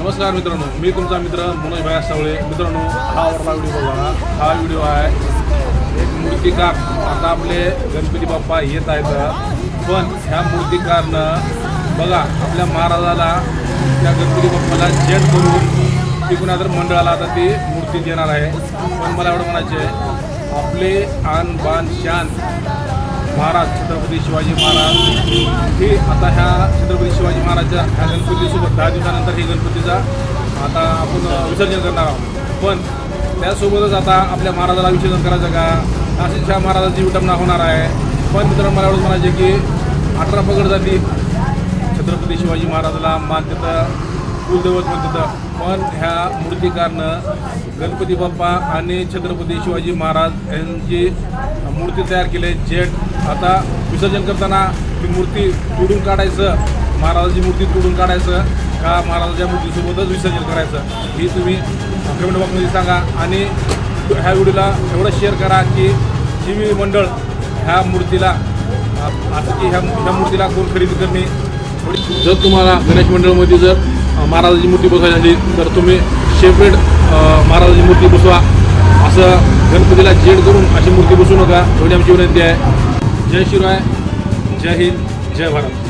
नमस्कार मित्रांनो, मी तुमचा मित्र मनोज भाई सावळे. मित्रांनो, हा आवडला व्हिडिओ बघा. हा व्हिडिओ आहे एक मूर्तिकार. आता आपले गणपती बाप्पा येत आहेत, पण ह्या मूर्तिकारनं बघा आपल्या महाराजाला त्या गणपती बाप्पाला जेट करून ती कुणातर मंडळाला आता ती मूर्ती देणार आहे. पण मला एवढं म्हणायचे आहे, आपले आन बान शान महाराज छत्रपती शिवाजी महाराज ही आता ह्या छत्रपती शिवाजी महाराजच्या ह्या गणपतीसोबत 10 दिवसानंतर ही गणपतीचा आता आपण विसर्जन करणार आहोत. पण त्यासोबतच आता आपल्या महाराजाला विसर्जन करायचं का, अशीच ह्या महाराजाची विटंबना होणार आहे. पण मित्रांनो, मला एवढं म्हणायचे की 18 पगड जाती छत्रपती शिवाजी महाराजाला मानतात, कुलदैवत म्हणतात. पण ह्या मूर्तिकारनं गणपती बाप्पा आणि छत्रपती शिवाजी महाराज यांची मूर्ती तयार केली जेट. आता विसर्जन करताना ती मूर्ती तोडून काढायचं, महाराजाची मूर्ती तोडून काढायचं का महाराजाच्या मूर्तीसोबतच विसर्जन करायचं, ही तुम्ही कमेंट बॉक्समध्ये सांगा. आणि ह्या व्हिडिओला एवढं शेअर करा की TV मंडळ ह्या मूर्तीला असं की ह्या मूर्तीला कोण खरेदी करणे. जर तुम्हाला गणेश मंडळमध्ये जर महाराजाची मूर्ती बसवायची झाली तर तुम्ही सेपरेट महाराजाची मूर्ती बसवा. असं गणपतीला जेड करून अशी मूर्ती बसवू नका, एवढी आमची विनंती आहे. जय शिवराय, जय हिंद, जय भारत.